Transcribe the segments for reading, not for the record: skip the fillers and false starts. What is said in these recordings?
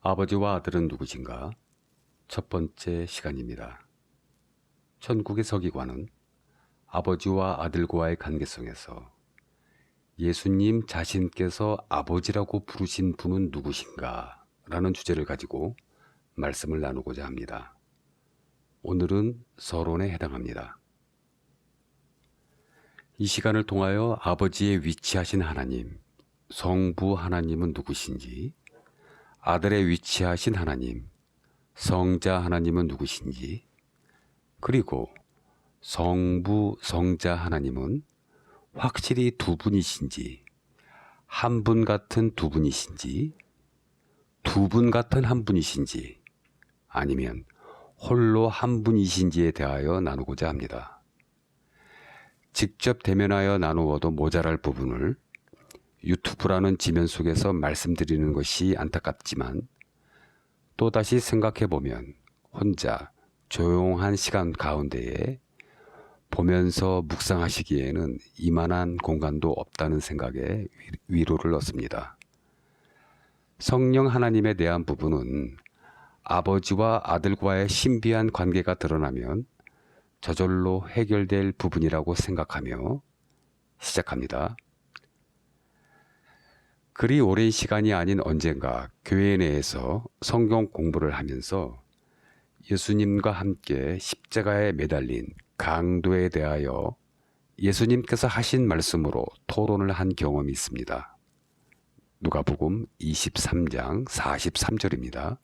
아버지와 아들은 누구신가? 첫 번째 시간입니다. 천국의 서기관은 아버지와 아들과의 관계성에서 예수님 자신께서 아버지라고 부르신 분은 누구신가? 라는 주제를 가지고 말씀을 나누고자 합니다. 오늘은 서론에 해당합니다. 이 시간을 통하여 아버지에 위치하신 하나님, 성부 하나님은 누구신지, 아들에 위치하신 하나님, 성자 하나님은 누구신지, 그리고 성부, 성자 하나님은 확실히 두 분이신지, 한 분 같은 두 분이신지, 두 분 같은 한 분이신지, 아니면 홀로 한 분이신지에 대하여 나누고자 합니다. 직접 대면하여 나누어도 모자랄 부분을 유튜브라는 지면 속에서 말씀드리는 것이 안타깝지만 또다시 생각해보면 혼자 조용한 시간 가운데에 보면서 묵상하시기에는 이만한 공간도 없다는 생각에 위로를 얻습니다. 성령 하나님에 대한 부분은 아버지와 아들과의 신비한 관계가 드러나면 저절로 해결될 부분이라고 생각하며 시작합니다. 그리 오랜 시간이 아닌 언젠가 교회 내에서 성경 공부를 하면서 예수님과 함께 십자가에 매달린 강도에 대하여 예수님께서 하신 말씀으로 토론을 한 경험이 있습니다. 누가복음 23장 43절입니다.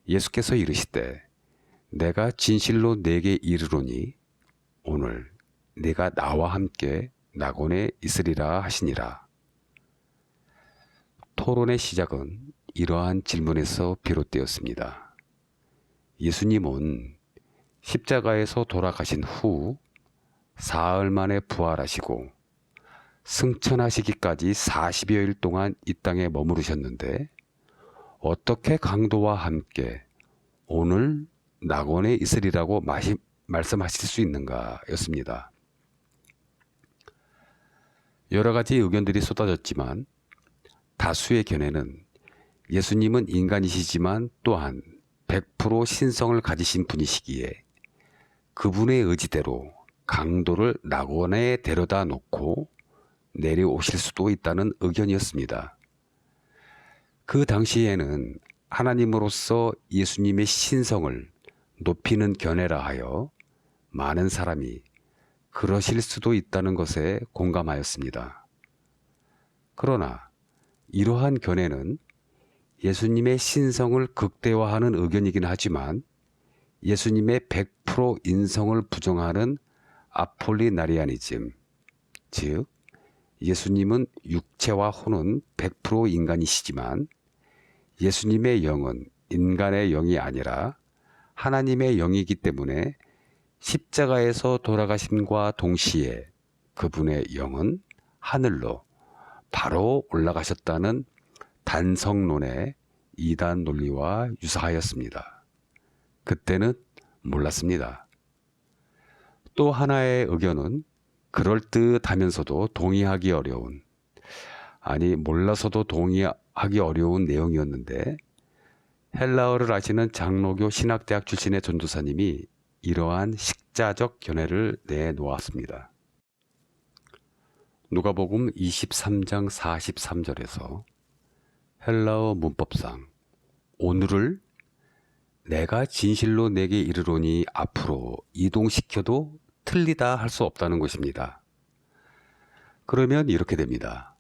예수께서 이르시되 내가 진실로 네게 이르노니 오늘 네가 나와 함께 낙원에 있으리라 하시니라. 토론의 시작은 이러한 질문에서 비롯되었습니다. 예수님은 십자가에서 돌아가신 후 사흘 만에 부활하시고 승천하시기까지 40여일 동안 이 땅에 머무르셨는데 어떻게 강도와 함께 오늘 낙원에 있으리라고 말씀하실 수 있는가 였습니다. 여러 가지 의견들이 쏟아졌지만 다수의 견해는 예수님은 인간이시지만 또한 100% 신성을 가지신 분이시기에 그분의 의지대로 강도를 낙원에 데려다 놓고 내려오실 수도 있다는 의견이었습니다. 그 당시에는 하나님으로서 예수님의 신성을 높이는 견해라 하여 많은 사람이 그러실 수도 있다는 것에 공감하였습니다. 그러나 이러한 견해는 예수님의 신성을 극대화하는 의견이긴 하지만 예수님의 100% 인성을 부정하는 아폴리나리아니즘, 즉 예수님은 육체와 혼은 100% 인간이시지만 예수님의 영은 인간의 영이 아니라 하나님의 영이기 때문에 십자가에서 돌아가심과 동시에 그분의 영은 하늘로 바로 올라가셨다는 단성론의 이단 논리와 유사하였습니다. 그때는 몰랐습니다. 또 하나의 의견은 그럴듯하면서도 동의하기 어려운, 아니 몰라서도 동의하기 어려운 내용이었는데 헬라어를 아시는 장로교 신학대학 출신의 전도사님이 이러한 식자적 견해를 내놓았습니다. 누가복음 23장 43절에서 헬라어 문법상 오늘을 내가 진실로 내게 이르노니 앞으로 이동시켜도 틀리다 할 수 없다는 것입니다. 그러면 이렇게 됩니다.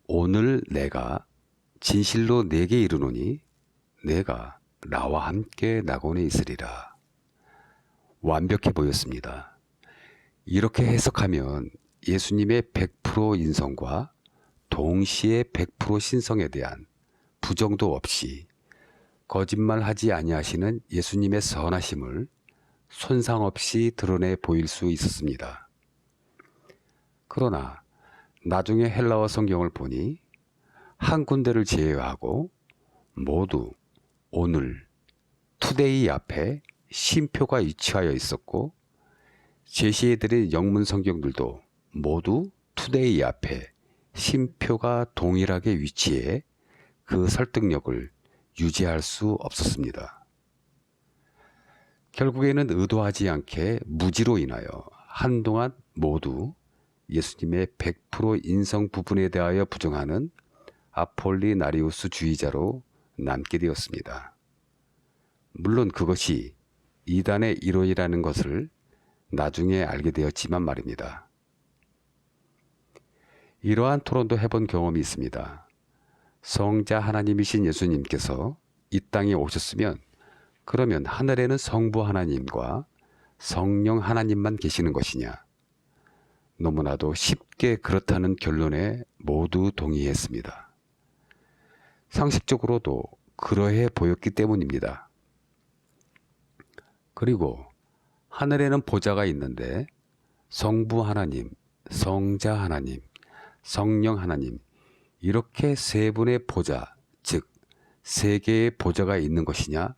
오늘 내가 진실로 내게 이르노니 내가 나와 함께 낙원에 있으리라. 완벽해 보였습니다. 이렇게 해석하면 예수님의 100% 인성과 동시에 100% 신성에 대한 부정도 없이 거짓말하지 아니하시는 예수님의 선하심을 손상 없이 드러내 보일 수 있었습니다. 그러나 나중에 헬라어 성경을 보니 한 군데를 제외하고 모두 오늘, 투데이 앞에 쉼표가 위치하여 있었고 제시해드린 영문 성경들도 모두 투데이 앞에 쉼표가 동일하게 위치해 그 설득력을 유지할 수 없었습니다. 결국에는 의도하지 않게 무지로 인하여 한동안 모두 예수님의 100% 인성 부분에 대하여 부정하는 아폴리나리우스 주의자로 남게 되었습니다. 물론 그것이 이단의 이론이라는 것을 나중에 알게 되었지만 말입니다. 이러한 토론도 해본 경험이 있습니다. 성자 하나님이신 예수님께서 이 땅에 오셨으면 그러면 하늘에는 성부 하나님과 성령 하나님만 계시는 것이냐? 너무나도 쉽게 그렇다는 결론에 모두 동의했습니다. 상식적으로도 그러해 보였기 때문입니다. 그리고 하늘에는 보좌가 있는데 성부 하나님, 성자 하나님, 성령 하나님 이렇게 세 분의 보좌, 즉 세 개의 보좌가 있는 것이냐?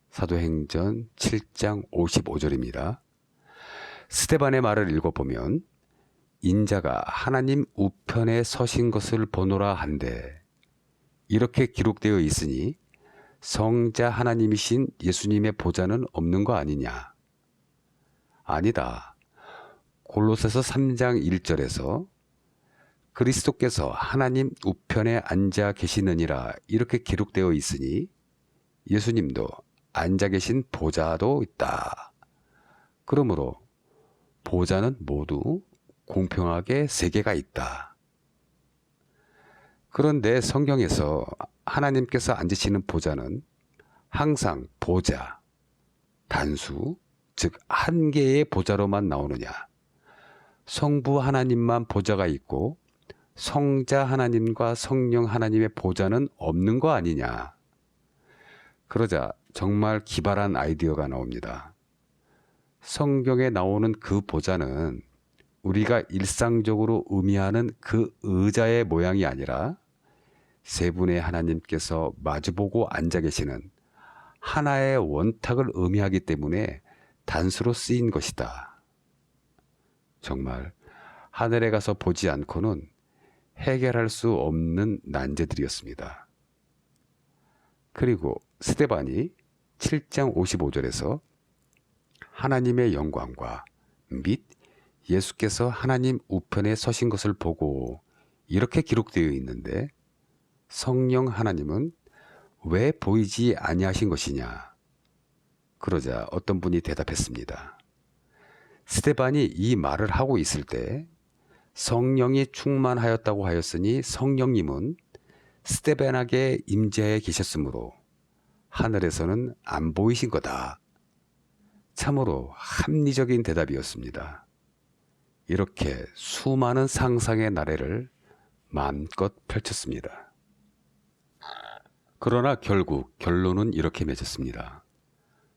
사도행전 7장 55절입니다. 스데반의 말을 읽어보면 인자가 하나님 우편에 서신 것을 보노라 한데 이렇게 기록되어 있으니 성자 하나님이신 예수님의 보좌는 없는 거 아니냐? 아니다. 골로새서 3장 1절에서 그리스도께서 하나님 우편에 앉아 계시느니라 이렇게 기록되어 있으니 예수님도 앉아 계신 보좌도 있다. 그러므로 보좌는 모두 공평하게 세 개가 있다. 그런데 성경에서 하나님께서 앉으시는 보좌는 항상 보좌, 단수, 즉 한 개의 보좌로만 나오느냐? 성부 하나님만 보좌가 있고 성자 하나님과 성령 하나님의 보좌는 없는 거 아니냐? 그러자 정말 기발한 아이디어가 나옵니다. 성경에 나오는 그 보좌는 우리가 일상적으로 의미하는 그 의자의 모양이 아니라 세 분의 하나님께서 마주보고 앉아 계시는 하나의 원탁을 의미하기 때문에 단수로 쓰인 것이다. 정말 하늘에 가서 보지 않고는 해결할 수 없는 난제들이었습니다. 그리고 스데반이 7장 55절에서 하나님의 영광과 및 예수께서 하나님 우편에 서신 것을 보고 이렇게 기록되어 있는데 성령 하나님은 왜 보이지 아니하신 것이냐? 그러자 어떤 분이 대답했습니다. 스데반이 이 말을 하고 있을 때 성령이 충만하였다고 하였으니 성령님은 스데반에게 임재해 계셨으므로 하늘에서는 안 보이신 거다. 참으로 합리적인 대답이었습니다. 이렇게 수많은 상상의 나래를 마음껏 펼쳤습니다. 그러나 결국 결론은 이렇게 맺었습니다.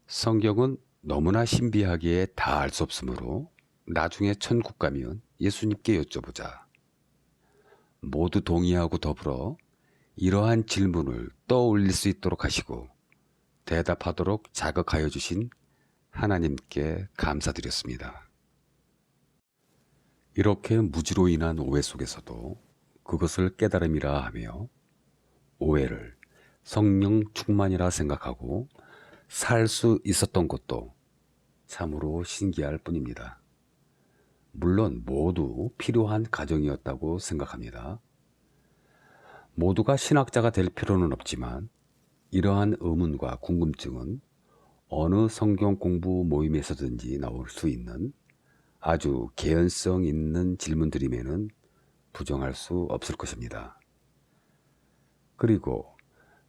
성경은 너무나 신비하기에 다 알 수 없으므로 나중에 천국 가면 예수님께 여쭤보자. 모두 동의하고 더불어 이러한 질문을 떠올릴 수 있도록 하시고 대답하도록 자극하여 주신 하나님께 감사드렸습니다. 이렇게 무지로 인한 오해 속에서도 그것을 깨달음이라 하며 오해를 성령 충만이라 생각하고 살 수 있었던 것도 참으로 신기할 뿐입니다. 물론 모두 필요한 과정이었다고 생각합니다. 모두가 신학자가 될 필요는 없지만 이러한 의문과 궁금증은 어느 성경 공부 모임에서든지 나올 수 있는 아주 개연성 있는 질문들임에는 부정할 수 없을 것입니다. 그리고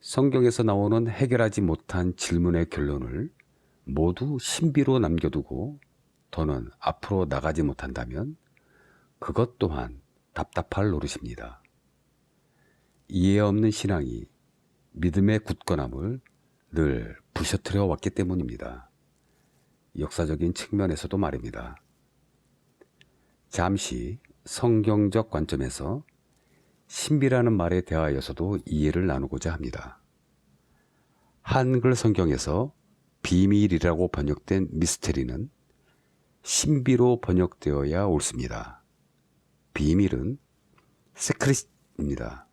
성경에서 나오는 해결하지 못한 질문의 결론을 모두 신비로 남겨두고 더는 앞으로 나가지 못한다면 그것 또한 답답할 노릇입니다. 이해 없는 신앙이 믿음의 굳건함을 늘 부셔뜨려 왔기 때문입니다. 역사적인 측면에서도 말입니다. 잠시 성경적 관점에서 신비라는 말에 대하여서도 이해를 나누고자 합니다. 한글 성경에서 비밀이라고 번역된 미스테리는 신비로 번역되어야 옳습니다. 비밀은 세크릿입니다.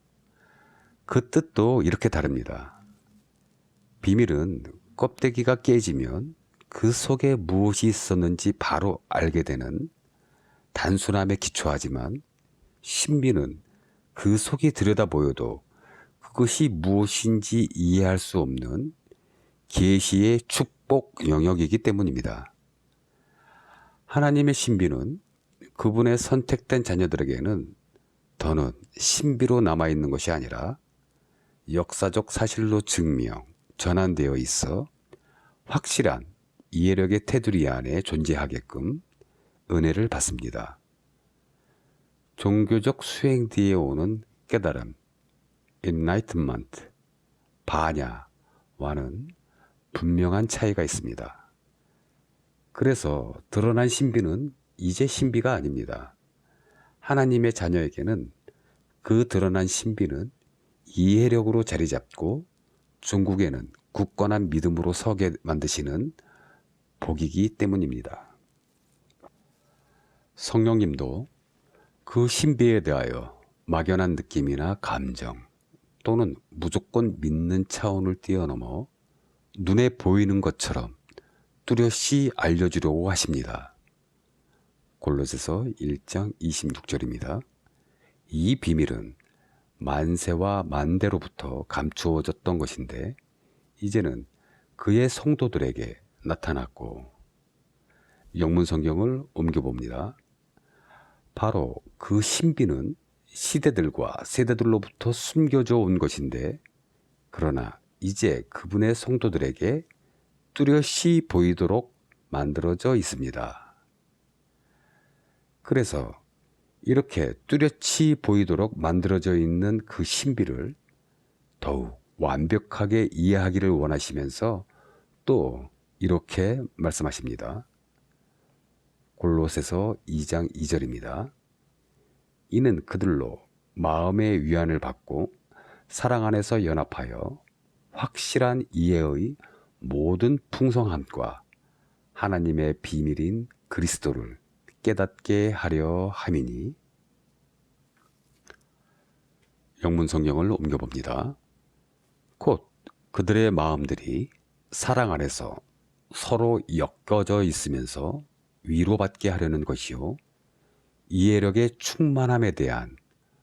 그 뜻도 이렇게 다릅니다. 비밀은 껍데기가 깨지면 그 속에 무엇이 있었는지 바로 알게 되는 단순함에 기초하지만, 신비는 그 속이 들여다보여도 그것이 무엇인지 이해할 수 없는 계시의 축복 영역이기 때문입니다. 하나님의 신비는 그분의 선택된 자녀들에게는 더는 신비로 남아있는 것이 아니라 역사적 사실로 증명, 전환되어 있어 확실한 이해력의 테두리 안에 존재하게끔 은혜를 받습니다. 종교적 수행 뒤에 오는 깨달음, enlightenment, 반야와는 분명한 차이가 있습니다. 그래서 드러난 신비는 이제 신비가 아닙니다. 하나님의 자녀에게는 그 드러난 신비는 이해력으로 자리 잡고 중국에는 굳건한 믿음으로 서게 만드시는 복이기 때문입니다. 성령님도 그 신비에 대하여 막연한 느낌이나 감정 또는 무조건 믿는 차원을 뛰어넘어 눈에 보이는 것처럼 뚜렷이 알려주려고 하십니다. 골로새서 1장 26절입니다. 이 비밀은 만세와 만대로부터 감추어졌던 것인데 이제는 그의 성도들에게 나타났고, 영문 성경을 옮겨봅니다. 바로 그 신비는 시대들과 세대들로부터 숨겨져 온 것인데, 그러나 이제 그분의 성도들에게 뚜렷이 보이도록 만들어져 있습니다. 그래서 이렇게 뚜렷이 보이도록 만들어져 있는 그 신비를 더욱 완벽하게 이해하기를 원하시면서 또 이렇게 말씀하십니다. 골로새서 2장 2절입니다. 이는 그들로 마음의 위안을 받고 사랑 안에서 연합하여 확실한 이해의 모든 풍성함과 하나님의 비밀인 그리스도를 깨닫게 하려 함이니. 영문 성경을 옮겨봅니다. 곧 그들의 마음들이 사랑 안에서 서로 엮어져 있으면서 위로받게 하려는 것이요, 이해력의 충만함에 대한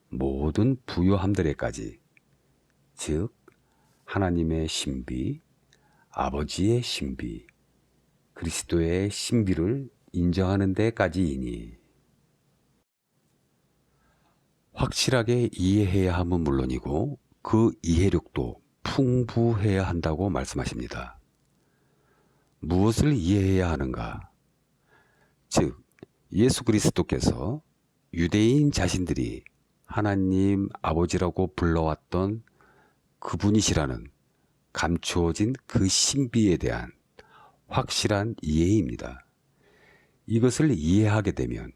모든 부요함들에까지, 즉 하나님의 신비, 아버지의 신비, 그리스도의 신비를 인정하는 데까지이니. 확실하게 이해해야 함은 물론이고 그 이해력도 풍부해야 한다고 말씀하십니다. 무엇을 이해해야 하는가? 즉 예수 그리스도께서 유대인 자신들이 하나님 아버지라고 불러왔던 그분이시라는 감추어진 그 신비에 대한 확실한 이해입니다. 이것을 이해하게 되면,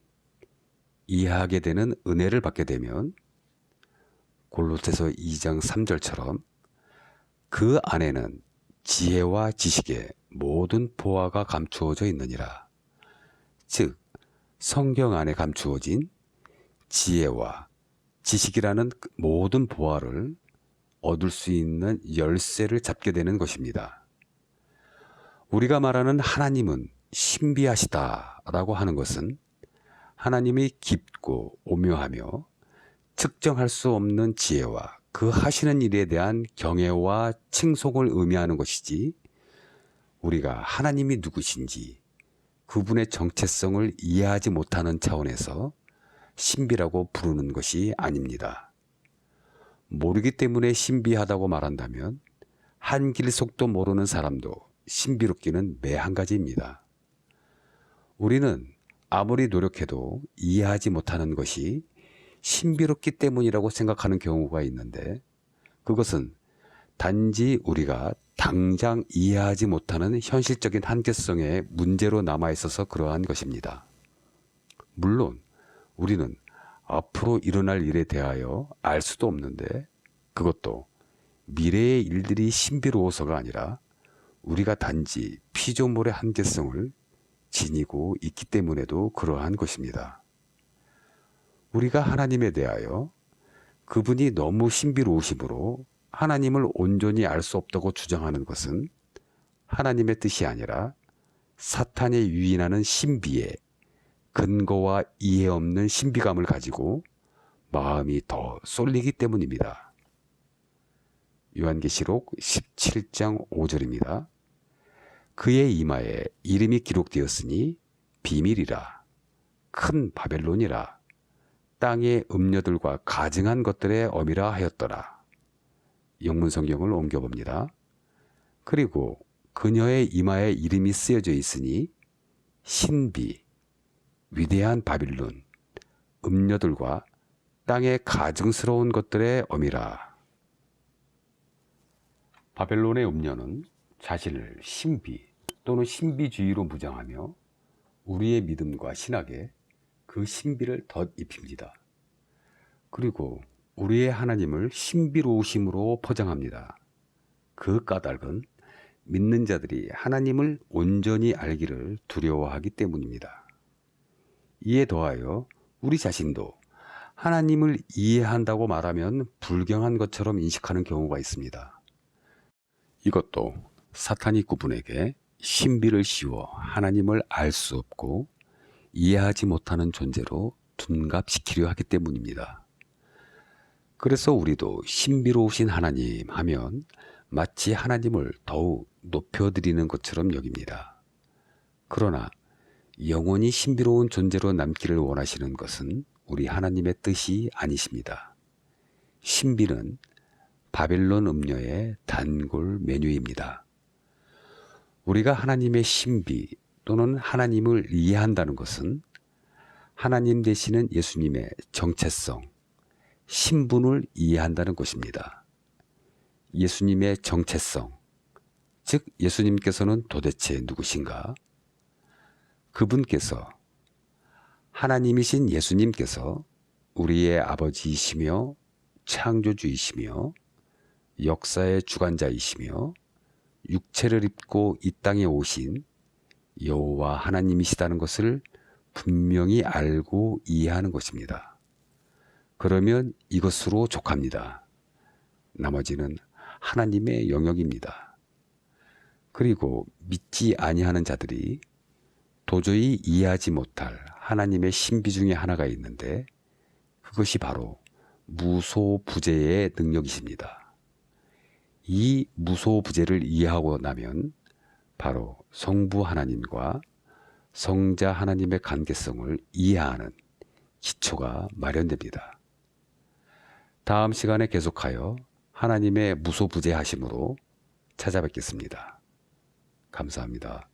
이해하게 되는 은혜를 받게 되면 골로새서 2장 3절처럼 그 안에는 지혜와 지식의 모든 보화가 감추어져 있느니라. 즉 성경 안에 감추어진 지혜와 지식이라는 모든 보화를 얻을 수 있는 열쇠를 잡게 되는 것입니다. 우리가 말하는 하나님은 신비하시다라고 하는 것은 하나님이 깊고 오묘하며 측정할 수 없는 지혜와 그 하시는 일에 대한 경외와 칭송을 의미하는 것이지, 우리가 하나님이 누구신지 그분의 정체성을 이해하지 못하는 차원에서 신비라고 부르는 것이 아닙니다. 모르기 때문에 신비하다고 말한다면 한길 속도 모르는 사람도 신비롭기는 매 한 가지입니다. 우리는 아무리 노력해도 이해하지 못하는 것이 신비롭기 때문이라고 생각하는 경우가 있는데, 그것은 단지 우리가 당장 이해하지 못하는 현실적인 한계성의 문제로 남아있어서 그러한 것입니다. 물론 우리는 앞으로 일어날 일에 대하여 알 수도 없는데, 그것도 미래의 일들이 신비로워서가 아니라 우리가 단지 피조물의 한계성을 지니고 있기 때문에도 그러한 것입니다. 우리가 하나님에 대하여 그분이 너무 신비로우심으로 하나님을 온전히 알 수 없다고 주장하는 것은 하나님의 뜻이 아니라 사탄이 유인하는 신비에 근거와 이해 없는 신비감을 가지고 마음이 더 쏠리기 때문입니다. 요한계시록 17장 5절입니다. 그의 이마에 이름이 기록되었으니 비밀이라, 큰 바벨론이라, 땅의 음녀들과 가증한 것들의 어미라 하였더라. 영문 성경을 옮겨봅니다. 그리고 그녀의 이마에 이름이 쓰여져 있으니 신비, 위대한 바빌론, 음녀들과 땅의 가증스러운 것들의 어미라. 바벨론의 음녀는 자신을 신비 또는 신비주의로 무장하며 우리의 믿음과 신학에 그 신비를 덧입힙니다. 그리고 우리의 하나님을 신비로우심으로 포장합니다. 그 까닭은 믿는 자들이 하나님을 온전히 알기를 두려워하기 때문입니다. 이에 더하여 우리 자신도 하나님을 이해한다고 말하면 불경한 것처럼 인식하는 경우가 있습니다. 이것도 사탄이 그분에게 신비를 씌워 하나님을 알 수 없고 이해하지 못하는 존재로 둔갑시키려 하기 때문입니다. 그래서 우리도 신비로우신 하나님 하면 마치 하나님을 더욱 높여드리는 것처럼 여깁니다. 그러나 영원히 신비로운 존재로 남기를 원하시는 것은 우리 하나님의 뜻이 아니십니다. 신비는 바벨론 음녀의 단골 메뉴입니다. 우리가 하나님의 신비 또는 하나님을 이해한다는 것은 하나님 되시는 예수님의 정체성, 신분을 이해한다는 것입니다. 예수님의 정체성, 즉 예수님께서는 도대체 누구신가? 그분께서, 하나님이신 예수님께서 우리의 아버지이시며 창조주이시며 역사의 주관자이시며 육체를 입고 이 땅에 오신 여호와 하나님이시다는 것을 분명히 알고 이해하는 것입니다. 그러면 이것으로 족합니다. 나머지는 하나님의 영역입니다. 그리고 믿지 아니하는 자들이 도저히 이해하지 못할 하나님의 신비 중에 하나가 있는데 그것이 바로 무소부재의 능력이십니다. 이 무소부재를 이해하고 나면 바로 성부 하나님과 성자 하나님의 관계성을 이해하는 기초가 마련됩니다. 다음 시간에 계속하여 하나님의 무소부재하심으로 찾아뵙겠습니다. 감사합니다.